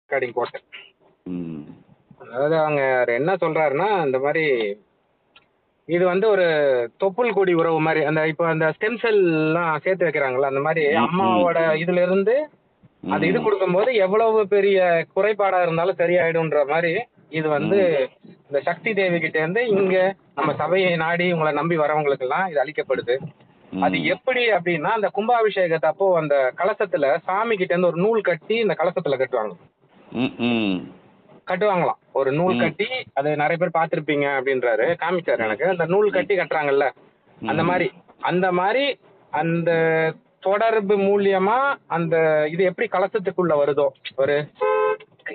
Recording போட்டேன். ம் அதாவது அவங்க என்ன சொல்றாருன்னா, இந்த மாதிரி இது வந்து ஒரு தொப்புள் கொடி உறவு மாதிரி. அந்த இப்போ அந்த ஸ்டெம் செல்லாம் சேர்த்து வைக்கிறாங்கல்ல, அந்த மாதிரி ம் அம்மாவோட இதுல இருந்து அது இது ம் கொடுக்கும்போது எவ்வளவு பெரிய குறைபாடா இருந்தாலும் சரியாயிடும்ன்ற மாதிரி. இது வந்து ம் இந்த சக்தி தேவி கிட்ட இருந்து இங்க நம்ம சபையை நாடி உங்களை நம்பி வரவங்களுக்கு எல்லாம் இது அளிக்கப்படுது. அது ம் எப்படி அப்படின்னா, அந்த கும்பாபிஷேகத்தை அப்போ அந்த கலசத்துல சாமி கிட்ட இருந்து ஒரு நூல் கட்டி இந்த கலசத்துல கட்டுவாங்க. ம் ம் கட்டுவாங்களாம் ஒரு நூல் ம் கட்டி. அது நிறைய பேர் பார்த்திருப்பீங்க அப்படின்றாரு, காமிச்சாரு ம் எனக்கு. அந்த நூல் கட்டி கட்டுறாங்கல்ல, அந்த ம் மாதிரி அந்த மாதிரி அந்த தொடர்பு மூலியமா அந்த இது எப்படி கலசத்துக்குள்ள வருதோ, ஒரு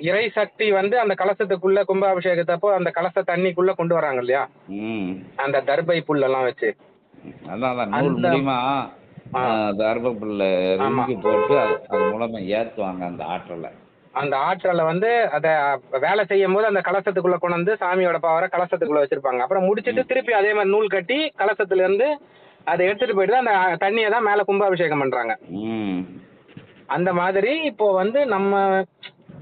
இறை சக்தி வந்து அந்த கலசத்துக்குள்ள கும்பாபிஷேகத்தப்போ அந்த கலச தண்ணிக்குள்ள கொண்டு வராங்க இல்லையா, ம் அந்த தர்பை புல்லெல்லாம் வச்சு. அதான் அதான் நூல் அந்த மூலியமா ஆ, தர்பப்புல்ல ஆமா, ரிங்கு போட்டு அது அது மூலமா ஏற்றுவாங்க அந்த ஆற்றலை. அந்த ஆற்றலை வந்து அத வேலை செய்யும் போது அந்த கலசத்துக்குள்ள கொண்டு வந்து சாமியோட பவரை கலசத்துக்குள்ள வச்சிருப்பாங்க. அப்புறம் முடிச்சிட்டு ம் திருப்பி அதே மாதிரி நூல் கட்டி கலசத்துல இருந்து அதை எடுத்துட்டு போயிட்டு அந்த தண்ணியை தான் மேல கும்பாபிஷேகம் பண்றாங்க. ம் அந்த மாதிரி இப்போ வந்து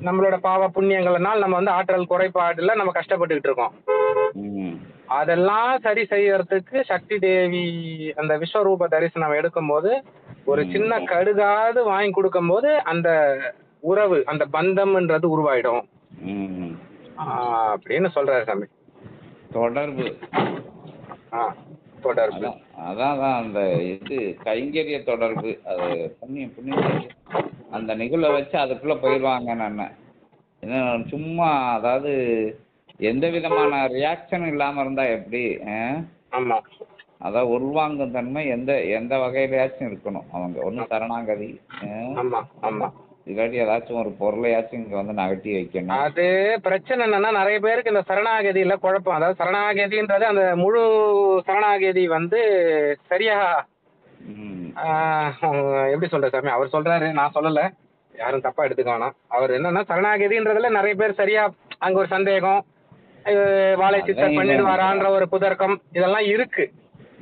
நம்மளோட பாவ புண்ணியங்கள்னால நம்ம வந்து ஆற்றல் குறைபாடுல நம்ம கஷ்டப்பட்டுக்கிட்டு இருக்கோம். ம் அதெல்லாம் சரி செய்யறதுக்கு சக்தி தேவி அந்த விஸ்வரூப தரிசனம் எடுக்கும்போது ஒரு ம் சின்ன கடுகாது வாங்கி கொடுக்கும்போது அந்த உறவு, அந்த பந்தம்ன்றது உருவாயிடும் ம் அப்படின்னு சொல்றாரு சாமி. தொடர்பு. ஆ, தொடர்பு. அதான் அதான் அதான் அந்த இது கைங்கரிய தொடர்பு. அது புண்ணியம் புண்ணியம் செஞ்சு அந்த நிகழ்வை வச்சு அதுக்குள்ள போயிடுவாங்க. நான் என்ன சும்மா அதாவது எந்த விதமான ரியாக்ஷனும் இல்லாம இருந்தா எப்படி? ஆமா, அதான் உள்வாங்கும் தன்மை எந்த எந்த வகையிலயாச்சும் இருக்கணும். அவங்க ஒன்றும் சரணாகதி ஆமா, ஆமா. இல்லாட்டி ஏதாச்சும் ஒரு பொருளையாச்சும் இங்க வந்து நகர்த்தி வைக்கணும். அது பிரச்சனை என்னன்னா, நிறைய பேருக்கு இந்த சரணாகதியில குழப்பம். அதாவது சரணாகதின்றது அந்த முழு சரணாகதி வந்து சரியா ம் எப்படி சொல்றது சாமி, அவர் சொல்றாரு, நான் சொல்லல, யாரும் தப்பா எடுத்துக்க வேணாம். அவர் என்னன்னா சரணாகதின்றதுல நிறைய பேர் சரியா அங்க ஒரு சந்தேகம், வாழை அதான் சித்தர் இவன். பண்ணிடுவாரான்ற ஒரு குதர்க்கம் இதெல்லாம் இருக்கு.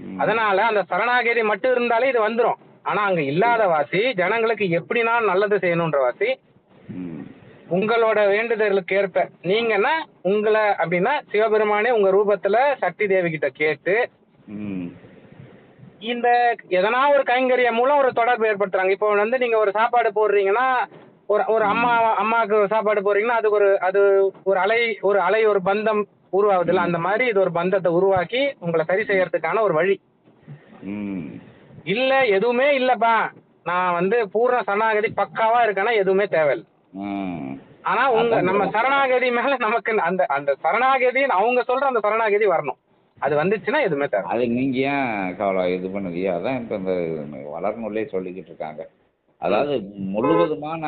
ம் அதனால அந்த சரணாகதி மட்டும் இருந்தாலே இது வந்துரும். ஆனா அங்க இல்லாத வாசி ஜனங்களுக்கு எப்படின்னா நல்லது செய்யணுன்ற வாசி ம் உங்களோட வேண்டுதலுக்கு ஏற்ப நீங்கன்னா உங்களை அப்படின்னா சிவபெருமானே உங்க ரூபத்துல சக்தி தேவி கிட்ட கேட்டு ம் இந்த எதனா ஒரு கைங்கரியம் மூலம் ஒரு தொடர்பு ஏற்படுத்துறாங்க. இப்போ வந்து நீங்க ஒரு சாப்பாடு போடுறீங்கன்னா, ஒரு ஒரு அம்மாவுக்கு ஒரு சாப்பாடு போடுறீங்கன்னா அது ஒரு அலை ஒரு பந்தம் உருவாகுதுல்ல, அந்த மாதிரி இது ஒரு பந்தத்தை உருவாக்கி உங்களை சரி செய்யறதுக்கான ஒரு வழி. ம் இல்ல எதுவுமே இல்லப்பா, நான் வந்து பூர்ண சரணாகதி பக்காவா இருக்கேன்னா எதுவுமே தேவையில்லை. ம் ஆனா அதான் நம்ம சரணாகதி மேல நமக்கு அந்த அந்த சரணாகதி அவங்க சொல்ற அந்த சரணாகதி வரணும். அது வந்துச்சுன்னா எதுவுமே தேவை. அது நீங்க ஏன் கவலை இது பண்ணுதியா? அதான் இப்ப இந்த வளர்நூலே சொல்லிக்கிட்டு இருக்காங்க. அதாவது முழுவதுமான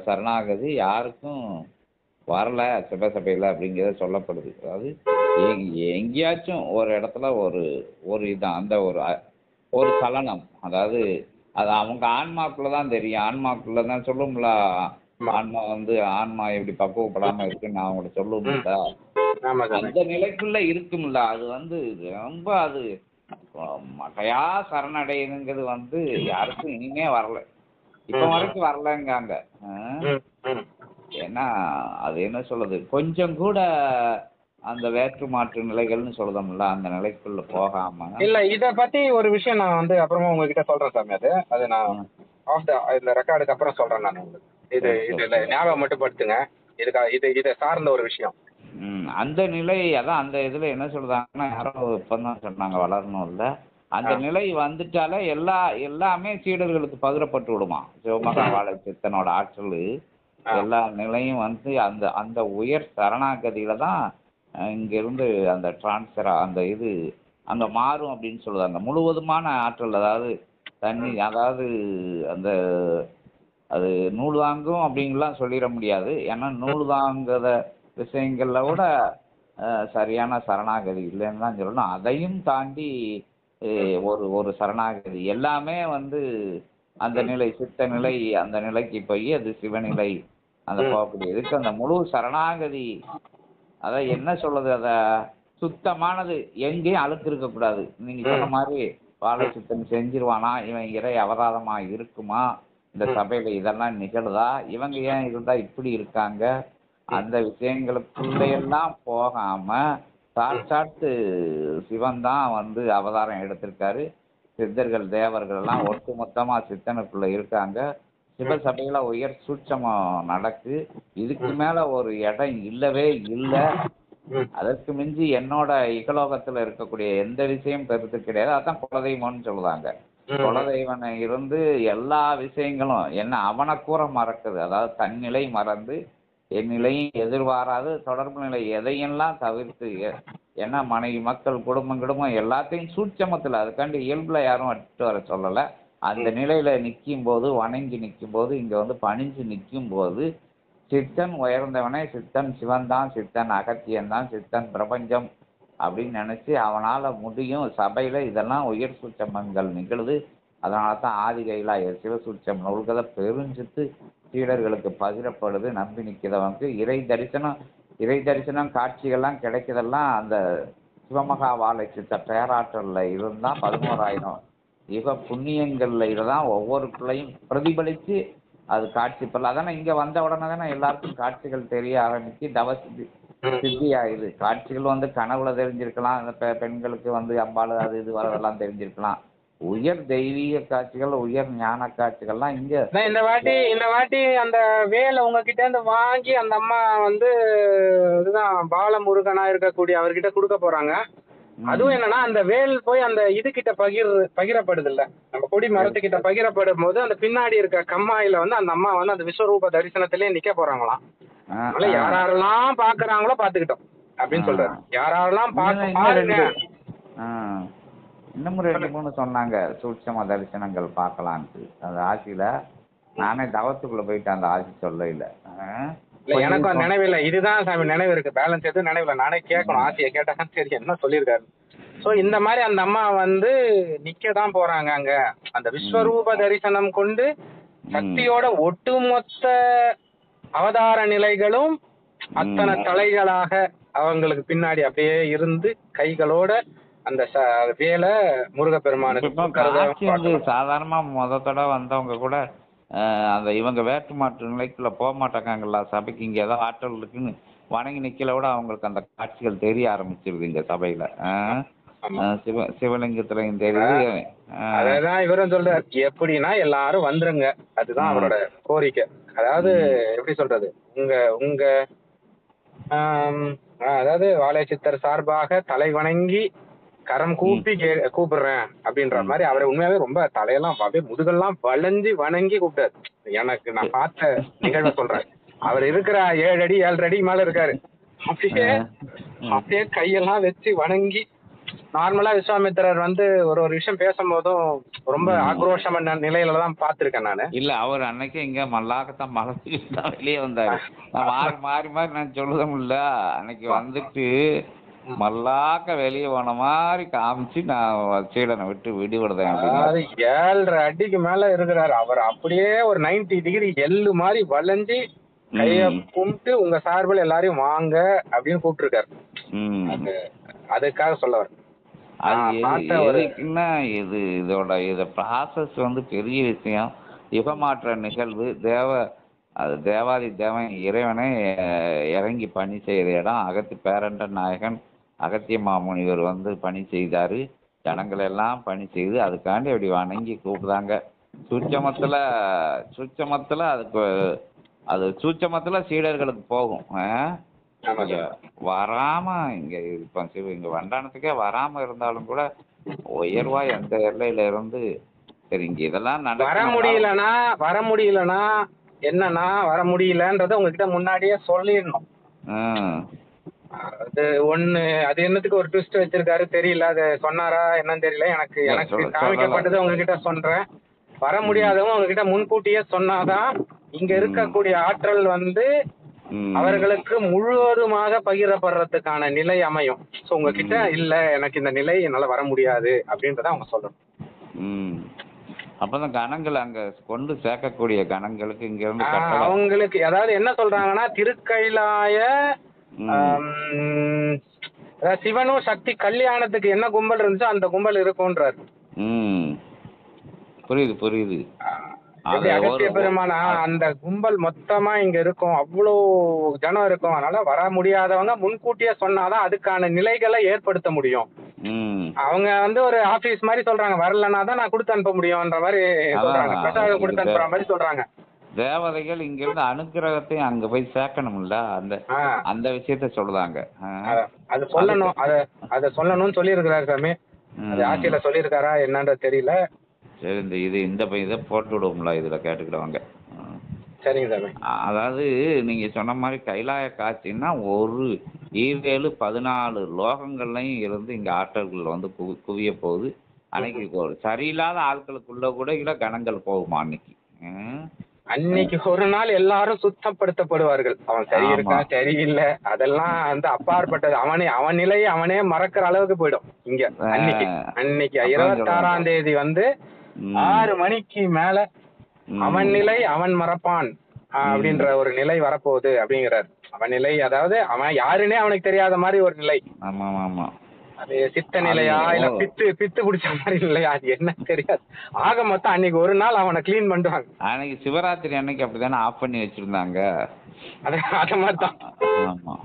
சரணாகதி யாருக்கும் வரல சிவசபையில் அப்படிங்கிறத சொல்லப்படுது. அதாவது எங்கேயாச்சும் ஒரு இடத்துல ஒரு ஒரு இதான் அந்த ஒரு சலனம். அதாவது அது அவங்க ஆன்மாக்குள்ள தான் தெரியும். ஆன்மாக்குள்ள தான் சொல்லும்ல. ஆன்மா வந்து ஆன்மா எப்படி பக்குவப்படாம இருக்குன்னு நான் அவங்கள்ட்ட சொல்லுவோம்ல. ஆமா சாமி. அந்த நிலைக்குள்ள இருக்கும்ல. அது வந்து ரொம்ப அது மகையா சரணடையுதுங்கிறது வந்து யாருக்கும் இனிமே வரல. இப்ப வரைக்கும் வரலங்காங்க. ம், ம். ஏன்னா அது என்ன சொல்லுது, கொஞ்சம் கூட அந்த வேற்று மாற்று நிலைகள்னு சொல்லுதோம்ல, அந்த நிலைக்குள்ள போகாம. இல்ல இத பத்தி ஒரு விஷயம் நான் வந்து அப்புறமா உங்ககிட்ட சொல்றேன் சாமி. அது நான் இந்த ரெக்கார்டுக்கு அப்புறம் சொல்றேன் நான் உங்களுக்கு. இது சரி சரி இதுல ஞாபகம் மட்டும் படுத்துங்க. இதை சார்ந்த ஒரு விஷயம். அந்த நிலை அதான் அந்த இதுல என்ன சொல்றாங்கன்னா, யாரோ இப்பதான் சொன்னாங்க வளரணும்ல, அந்த நிலை வந்துட்டாலே எல்லாமே சீடர்களுக்கு பகிரப்பட்டு விடுமா. சிவமகா வாழை சித்தனோட ஆற்றல் எல்லா நிலையும் வந்து அந்த அந்த உயர் சரணாகதியில தான் இங்கிருந்து அந்த டிரான்ஸ்ஃபரா அந்த இது அங்க மாறும் அப்படின்னு சொல்லுவாங்க. முழுவதுமான ஆற்றல். அதாவது தண்ணி அதாவது அந்த அது நூல் தாங்கும் அப்படின்லாம் சொல்லிட முடியாது. ஏன்னா நூல் தாங்குற விஷயங்கள்ல விட சரியான சரணாகதி இல்லைன்னு தான் சொல்லணும். அதையும் தாண்டி ஒரு ஒரு சரணாகதி எல்லாமே வந்து அந்த நிலை சித்த நிலை அந்த நிலைக்கு போய் அது சிவநிலை அந்த போகக்கூடியதுக்கு அந்த முழு சரணாகதி. அத என்ன சொல்றது, அத சுத்தமானது, எங்கேயும் அழுக்கு இருக்கக்கூடாது. நீங்க சொன்ன மாதிரி வாழை சித்தன் செஞ்சிருவானா, இவன் இறை அவதாரமா இருக்குமா, இந்த சபையில இதெல்லாம் நிகழுதா, இவங்க ஏன் இருந்தா இப்படி இருக்காங்க, அந்த விஷயங்களுக்குள்ளையெல்லாம் போகாம சாட்சாத்து சிவன் தான் வந்து அவதாரம் எடுத்திருக்காரு. சித்தர்கள் தேவர்கள் எல்லாம் ஒட்டுமொத்தமா சித்தனுக்குள்ள இருக்காங்க. சிவசபையில உயர் சூட்சமம் நடக்கு. இதுக்கு மேல ஒரு இடம் இல்லவே இல்லை. அதற்கு மிஞ்சி என்னோட இகலோகத்துல இருக்கக்கூடிய எந்த விஷயம் பெருத்து கிடையாது. அதான் குலதெய்வம்னு சொல்லுவாங்க. குலதெய்வன் இருந்து எல்லா விஷயங்களும் என்ன அவனை கூற மறக்குது. அதாவது தன்னிலை மறந்து என் நிலையும் எதிர்பாராது தொடர்பு நிலை எதையெல்லாம் தவிர்த்து ஏன்னா மனைவி மக்கள் குடும்பம் எல்லாத்தையும் சூட்சமத்தில் அதுக்காண்டி இயல்புல யாரும் விட்டு வர சொல்லலை. அந்த நிலையில நிற்கும் போது வணங்கி நிற்கும் போது இங்க வந்து பணிஞ்சு நிற்கும் போது சித்தன் உயர்ந்தவனே, சித்தன் சிவன் தான், சித்தன் அகத்தியன் தான், சித்தன் பிரபஞ்சம் அப்படின்னு நினைச்சு அவனால முடியும். சபையில இதெல்லாம் உயர் சூட்சமங்கள் நிகழுது. அதனால தான் ஆதி கைலாயர் சிவசூட்சம் நூல்களை பெருஞ்சித்து சீடர்களுக்கு பகிரப்படுது. நம்பி நிற்கிறவனுக்கு இறை தரிசனம் காட்சிகள்லாம் கிடைக்கிறதெல்லாம் அந்த சிவமகா வாழை சித்த பேராற்றல்ல இருந்தா 11,000 யுக புண்ணியங்கள்ல இதுதான் ஒவ்வொரு பிள்ளையும் பிரதிபலித்து அது காட்சி பெறல. அதானே இங்க வந்த உடனே தானே எல்லாருக்கும் காட்சிகள் தெரிய ஆரம்பிச்சு சித்தி ஆகுது. காட்சிகள் வந்து கனவுல தெரிஞ்சிருக்கலாம், அந்த பெண்களுக்கு வந்து அம்பாள் அது இது வரதெல்லாம் தெரிஞ்சிருக்கலாம். உயர் தெய்வீக காட்சிகள், உயர் ஞான காட்சிகள்லாம் இங்க இந்த வாட்டி அந்த வேலை உங்ககிட்ட இருந்து வாங்கி அந்த அம்மா வந்து இதுதான் பாலமுருகனா இருக்கக்கூடிய அவர்கிட்ட கொடுக்க போறாங்க. அதுவும் என்னன்னா அந்த வேல் போய் அந்த இது கிட்ட பகிரப்படுது இல்ல, நம்ம கொடி மரத்துக்கிட்ட பகிரப்படும் போது அந்த பின்னாடி இருக்க கம்மாயில வந்து அந்த அம்மா வந்து அந்த விஸ்வரூப தரிசனத்திலேயே நிக்க போறாங்களாம். அதனால யாரெல்லாம் பாக்குறாங்களோ பாத்துக்கிட்டோம் அப்படின்னு சொல்றாரு. யாரெல்லாம் பாருங்க. இன்னமும் 2-3 சொன்னாங்க சூட்சம தரிசனங்கள் பார்க்கலான்ட்டு. அந்த ஆட்சியில நானே தவத்துக்குள்ள போயிட்டு அந்த ஆட்சி சொல்ல இல்ல. எனக்கும் நினைவில்லை. இதுதான் சாமி நினைவு இருக்கு, பேலன்ஸ் எதுவும் நினைவில்லை. நானே கேட்கணும், ஆசையை கேட்டாதான் சரி என்ன சொல்லியிருக்காரு. சோ இந்த மாதிரி அந்த அம்மா வந்து நிக்கதான் போறாங்க அங்க. அந்த விஸ்வரூப தரிசனம் கொண்டு சக்தியோட ஒட்டுமொத்த அவதார நிலைகளும் அத்தனை தலைகளாக அவங்களுக்கு பின்னாடி அப்படியே இருந்து கைகளோட அந்த வேலை முருகப்பெருமானுக்கு சாதாரணமா முதத்தோட வந்தவங்க கூட அந்த இவங்க வேற்று மாற்று நிலைக்குள்ள போக மாட்டாங்கல்ல சபைக்கு. இங்க ஏதோ ஆற்றல் இருக்குன்னு வணங்கி நிக்கல கூட அவங்களுக்கு அந்த காட்சிகள் தெரிய ஆரம்பிச்சிருது இங்க சபையில. சிவலிங்கத்துலயும் தெரியுது. அதான் இவரும் சொல்றாரு, எப்படின்னா எல்லாரும் வந்துருங்க, அதுதான் அவரோட கோரிக்கை. அதாவது எப்படி சொல்றது, உங்க அதாவது வாழை சித்தர் சார்பாக தலை வணங்கி கரம் கூப்பி கூப்பிடுறேன் அப்படின்ற மாதிரி அவரை உண்மையாவே ரொம்ப தலையெல்லாம் அப்படியே முதுகெல்லாம் வளைஞ்சு வணங்கி கூப்பிட்டாரு. எனக்கு நான் பார்த்த நிகழ்வை சொல்றேன். அவர் இருக்கிற 7 அடி 7.5 அடி மேல இருக்காரு. அப்படியே கையெல்லாம் வச்சு வணங்கி. நார்மலா விஸ்வாமித்திரர் வந்து ஒரு விஷயம் பேசும்போதும் ரொம்ப ஆக்ரோஷமான நிலையிலதான் பாத்திருக்கேன் நானு. இல்ல அவர் அன்னைக்கு இங்க மல்லாக்கத்தான் மலர்ச்சிதான் வெளியே வந்தாரு. நான் மாறி நான் சொல்லுதும் இல்ல, அன்னைக்கு வந்துட்டு மல்லாக்க வெளியே போன மாதிரி காமிச்சு நான் சீடனை விட்டு விடுவிடுதேன். 7.5 அடிக்கு மேல இருக்கிறாரு அவர். அப்படியே ஒரு 90 டிகிரி எள்ளு மாதிரி வளைஞ்சு கைய கும்பிட்டு உங்க சார்பில் எல்லாரையும் வாங்க அப்படின்னு கூப்பிட்டுருக்காரு. அதுக்காக சொல்ல வர இதோட ப்ராசஸ் வந்து பெரிய விஷயம். யுகமாற்ற நிகழ்வு தேவாதி தேவன் இறைவனை இறங்கி பணி செய்கிற இடம். அகத்தி பேரண்ட நாயகன் அகத்திய மாமுனிவர் வந்து பணி செய்தாரு. ஜனங்கள் எல்லாம் பணி செய்து அதுக்காண்டி அப்படி வணங்கி கூப்பிடுதாங்க. சூட்சமத்துல அதுக்கு அது சூட்சமத்துல சீடர்களுக்கு போகும். வராம இங்க இப்ப இங்க வண்டானத்துக்கே வராம இருந்தாலும் கூட உயர்வா எந்த எல்லையில இருந்து சரி இங்க இதெல்லாம் வர முடியலன்னா என்னன்னா வர முடியலன்றத உங்ககிட்ட முன்னாடியே சொல்லிடணும். அது ஒண்ணு, அது என்னத்துக்கு ஒரு ட்விஸ்ட் வச்சிருக்காரு தெரியல. அது சொன்னாரா என்னன்னு தெரியல. எனக்கு காமிக்கப்பட்டது உங்ககிட்ட சொல்றேன். வர முடியாதவங்க உங்ககிட்ட முன்கூட்டியே சொன்னாதான் இங்க இருக்கக்கூடிய ஆற்றல் வந்து அவர்களுக்கு முழுவதுமாக பகிரப்படுறதுக்கான நிலை அமையும். சோ உங்ககிட்ட இல்ல எனக்கு இந்த நிலை என்னால வர முடியாது அப்படின்றத அவங்க சொல்லணும். அப்பதான் கணங்கள் அங்க கொண்டு சேர்க்கக்கூடிய கணங்களுக்கு இங்க இருந்து அவங்களுக்கு அதாவது என்ன சொல்றாங்கன்னா திருக்கைலாய சிவனும் சக்தி கல்யாணத்துக்கு என்ன கும்பல் இருந்துச்சோ அந்த கும்பல் இருக்கும்ன்றாரு. புரியுது. எப்படி அது அகத்திய பெருமானா அந்த கும்பல் மொத்தமா இங்க இருக்கும், அவ்வளோ ஜனம் இருக்கும். அதனால வர முடியாதவங்க முன்கூட்டியே சொன்னாதான் அதுக்கான நிலைகளை ஏற்படுத்த முடியும். ம் அவங்க வந்து ஒரு ஆபீஸ் மாதிரி சொல்றாங்க, வரலன்னா தான் நான் கொடுத்து அனுப்ப முடியும்ன்ற மாதிரி சொல்றாங்க, அதான் பிரசாதம் கொடுத்து இது அனுப்புற மாதிரி சொல்றாங்க. தேவதைகள் இங்கிருந்து அனுக்கிரகத்தையும் அங்க போய் சேர்க்கணும்ல, அந்த ஆ, அந்த விஷயத்த சொல்லுதாங்க. அது சொல்லணும், அத சொல்லணும்னு சொல்லியிருக்கிறாரு சாமி. அது ம் ஆட்சியில சொல்லியிருக்காரா என்னன்றது தெரியல. சரி, இந்த இதை போட்டு விடுவோம்ல இதுல கேட்டுக்கிடுவாங்க. சரிங்க சாமி. அதாவது நீங்க சொன்ன மாதிரி கைலாய காட்சின்னா ஒரு 7-14 லோகங்கள்லையும் இருந்து இங்க ஆற்றல்கள் வந்து குவிய போகுது. அன்னைக்கு ஒரு சரியில்லாத ஆட்களுக்குள்ள கூட இல்ல கணங்கள் போகுமா அன்னைக்கு. ம். அன்னைக்கு ஒரு நாள் எல்லாரும் சுத்தப்படுத்தப்படுவார்கள். அவன் சரி ஆமா. இருக்கா சரியில்லை அதெல்லாம் வந்து அப்பாற்பட்டது. அவன் நிலையை அவனே மறக்கிற அளவுக்கு போயிடும் இங்க. அன்னைக்கு அன்னைக்கு அதான் 26ஆம் தேதி வந்து ம். 6 மணிக்கு மேல அவன் நிலை அவன் மறப்பான் அப்படின்ற ஒரு நிலை வரப்போகுது அப்படிங்கிறார். அவன் நிலை அதாவது அவன் யாருன்னே அவனுக்கு தெரியாத மாதிரி ஒரு நிலை. ஆமா ஆமா. அது சித்த நிலையா இல்ல பித்து பிடிச்ச மாதிரி இல்லையா அது என்ன தெரியாது. ஆக மொத்தம் அன்னைக்கு ஒரு நாள் அவனை கிளீன் பண்ணுவாங்க. அன்னைக்கு சிவராத்திரி அன்னைக்கு அப்படித்தானே ஆஃப் பண்ணி வச்சிருந்தாங்க. அத மாதிரி தான். ஆமா.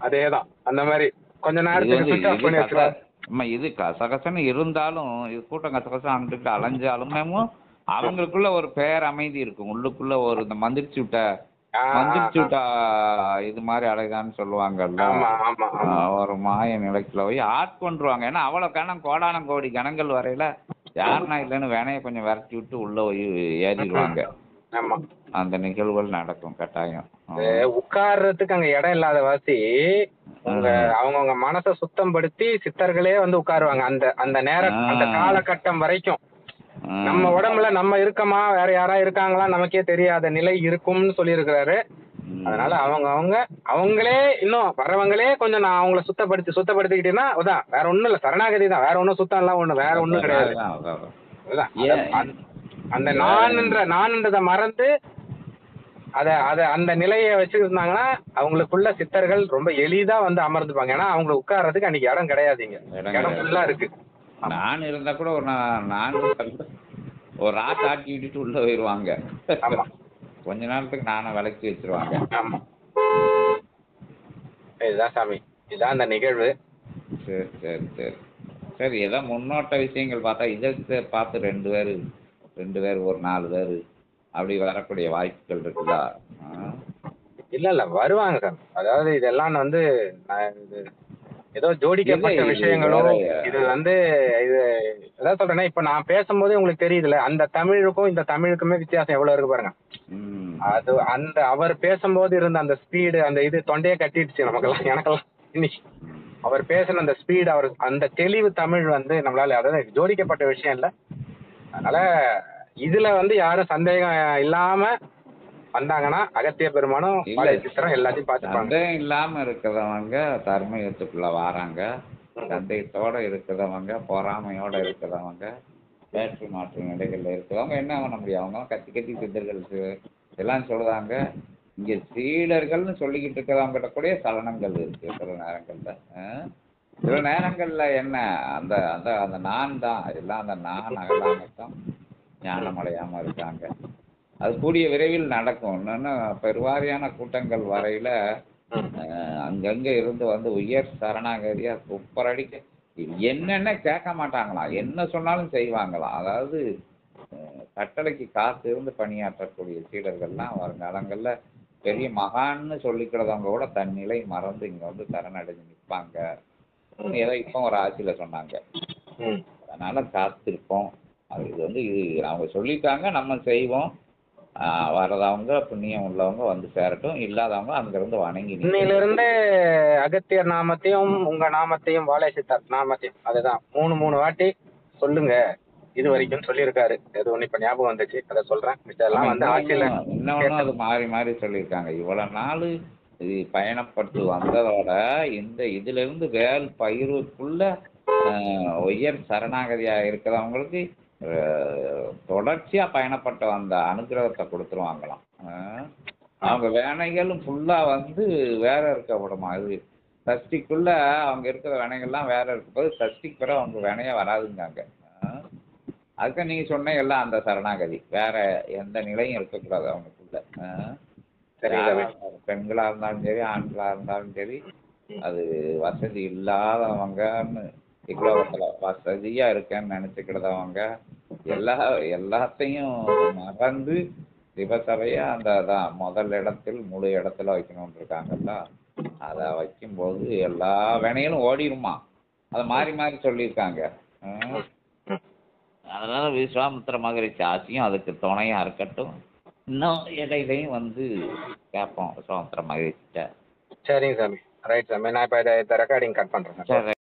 அதேதான் அந்த மாதிரி கொஞ்ச இது நேரத்துக்கு வந்து சுவிட்ச் ஆஃப் பண்ணி வச்சிருவாங்க. இது கசகசன்னு இருந்தாலும் இது கூட்டம் கசகசம் அங்கிட்டு அலைஞ்சாலுமே அவங்களுக்குள்ள ஒரு பேர் அமைதி இருக்கும். உள்ளுக்குள்ள ஒரு இந்த மந்திரிச்சு விட்ட இது மாதிரி அழகான்னு சொல்லுவாங்கல்ல. ஆமா ஆமா ஆமா. ஒரு மாய நிலைக்குள்ள போய் ஆட்கொண்டுருவாங்க. ஏன்னா அவ்வளவு கணம் கோடான கோடி கணங்கள் வரையில யாருனா இல்லைன்னு வேணைய கொஞ்சம் விரட்டி விட்டு உள்ள போய் ஏறிடுவாங்க. ஆமா. அந்த நிகழ்வுகள் நடக்கும் கட்டாயம். உட்கார்றதுக்கு அங்க இடம் இல்லாத வாசி அவங்கவுங்க மனசை சுத்தம் படுத்தி சித்தர்களே வந்து உட்காருவாங்க. அந்த அந்த நேரம் அந்த காலகட்டம் வரைக்கும் நம்ம உடம்புல நம்ம இருக்கமா வேற யாரா இருக்காங்களா நமக்கே தெரியாத நிலை இருக்கும்னு சொல்லியிருக்கிறாரு. அதனால அவங்களே இன்னும் வர்றவங்களே கொஞ்சம் நான் அவங்கள சுத்தப்படுத்திக்கிட்டேன்னா அதான் வேற ஒண்ணும் இல்ல, சரணாகதி தான், வேற ஒண்ணும் சுத்தம் எல்லாம் ஒண்ணு வேற ஒண்ணும் கிடையாது. அந்த நான்ன்றத மறந்து அந்த நிலையை வச்சிருந்தாங்கன்னா அவங்களுக்குள்ள சித்தர்கள் ரொம்ப எளிதா வந்து அமர்ந்துப்பாங்க. ஏன்னா அவங்களுக்கு உட்கார்றதுக்கு அன்னைக்கு இடம் கிடையாதுங்க, இடம் ஃபுல்லா இருக்கு. நான் இருந்தா கூட ஒரு ராத் ஆட்டி விட்டுட்டு உள்ள போயிருவாங்க. கொஞ்ச நேரத்துக்கு நானும் விளக்கி வச்சிருவாங்க. ஆமா, இதுதான் சாமி, இதுதான் அந்த நிகழ்வு. சரி சரி சரி சரி. ஏதோ முன்னோட்ட விஷயங்கள் பார்த்தா இதை பார்த்து 2 பேர் ஒரு 4 பேர் அப்படி வரக்கூடிய வாய்ப்புகள் இருக்குதா? இல்ல வருவாங்க சார். அதாவது இதெல்லாம் வந்து ஏதோ ஜோடிக்கப்பட்ட விஷயங்களும் இது வந்து இது எதாவது சொல்றேன்னா இப்ப நான் பேசும்போது உங்களுக்கு தெரியுதுல அந்த தமிழுக்கும் இந்த தமிழுக்குமே வித்தியாசம் எவ்வளவு இருக்கு பாருங்க. அது அந்த அவர் பேசும்போது இருந்த அந்த ஸ்பீடு அந்த இது தொண்டையே கட்டிடுச்சு நமக்கெல்லாம், எனக்கெல்லாம். இன்னைக்கு அவர் பேசுன அந்த ஸ்பீடு அவர் அந்த தெளிவு தமிழ் வந்து நம்மளால அதாவது ஜோடிக்கப்பட்ட விஷயம் இல்லை. அதனால இதுல வந்து யாரும் சந்தேகம் இல்லாம வந்தாங்கன்னா அகத்திய பெருமானும் சித்திரம் எல்லாத்தையும் பார்த்துப்பாங்க. சந்தேகம் இல்லாம இருக்கிறவங்க தர்மயுகத்துக்குள்ள வராங்க. சந்தேகத்தோட இருக்கிறவங்க, பொறாமையோட இருக்கிறவங்க, வேற்று மாற்று நிலைகள்ல இருக்கிறவங்க என்ன பண்ண முடியும்? அவங்க கத்தி சித்தர்கள் எல்லாம் சொல்லுதாங்க. இங்க சீடர்கள்னு சொல்லிக்கிட்டு இருக்கிறவங்கிட்ட கூட சலனங்கள் இருக்கு சில நேரங்கள்ல என்ன அந்த அந்த அந்த நான் தான் எல்லாம் அந்த நான் அகலாமத்தான் ஞானம் அடையாம இருக்காங்க. அது கூடிய விரைவில் நடக்கும். என்னன்னா பெருவாரியான கூட்டங்கள் வரையில அங்கங்க இருந்து வந்து உயர் சரணாகதியா சூப்பர் அடிக்க என்னென்ன கேட்க மாட்டாங்களாம், என்ன சொன்னாலும் செய்வாங்களாம். அதாவது கட்டளைக்கு காத்து இருந்து பணியாற்றக்கூடிய சீடர்கள்லாம் வருங்காலங்கள்ல பெரிய மகான்னு சொல்லிக்கிறதவங்க கூட தன் நிலை மறந்து இங்க வந்து சரணடைஞ்சு நிற்பாங்க. ஏதோ இப்போ ஒரு ஆட்சியில சொன்னாங்க. அதனால காத்திருப்போம். அது இது வந்து அவங்க சொல்லிட்டாங்க, நம்ம செய்வோம். வரதவங்க புண்ணியம் உள்ளவங்க வந்து சேரட்டும், இல்லாதவங்க அங்கிருந்து வணங்கி இன்னையிலிருந்து அகத்தியர் நாமத்தையும் உங்க நாமத்தையும் வாழை சித்தார் நாமத்தையும் அதுதான் 3 வாட்டி சொல்லுங்க இது வரைக்கும் சொல்லியிருக்காரு. அது ஒண்ணு இப்ப ஞாபகம் வந்துச்சு, அதை சொல்றேன். இதெல்லாம் வந்து ஆட்சியில இன்னொன்னு அது மாறி மாறி சொல்லியிருக்காங்க. இவ்வளவு நாள் இது பயணப்பட்டு வந்ததோட இதுல இருந்து வேல் பயிருக்குள்ள உயர் சரணாகதியா இருக்கிறவங்களுக்கு தொடர்ச்சியா பயணப்பட்ட அந்த அனுகிரகத்தை கொடுத்துருவாங்களாம். அவங்க வேணைகளும் ஃபுல்லா வந்து வேற இருக்க விடுமா. இது சஷ்டிக்குள்ள அவங்க இருக்கிற வேணைகள்லாம் வேற இருக்கும்போது சஷ்டிக்கு பிறகு அவங்க வேணையா வராதுங்காங்க. அதுக்கு நீங்க சொன்ன எல்லாம் அந்த சரணாகதி, வேற எந்த நிலையும் இருக்கக்கூடாது அவனுக்குள்ள. சரிங்க யாரா சாமி. இருந்தாலும், பெண்களா இருந்தாலும் சரி, ஆண்களா இருந்தாலும் சரி, அது வசதி இல்லாதவங்கன்னு இக்குலோகத்துல வசதியா இருக்கேன்னு நினைச்சுக்கிட்டவங்க எல்லாத்தையும் மறந்து சிவசபைய அந்த அதான் முதல் இடத்தில் முழு இடத்துல வைக்கணும்னு இருக்காங்கல்ல. அதை வைக்கும்போது எல்லா வினையிலும் ஓடிடுமா. அதை மாறி மாறி சொல்லியிருக்காங்க. அதனால விஸ்வாமித்திர மகரிஷி ஆசியும் அதுக்கு துணையா இருக்கட்டும். இன்னும் இடையிலையும் வந்து கேட்போம் விஸ்வாமித்திர மகரிஷிட்ட. சரிங்க சாமி. ரைட் சாமி. நான் இப்போ இதை ரெக்கார்டிங் கட் பண்ணுறேன் சார். சரி.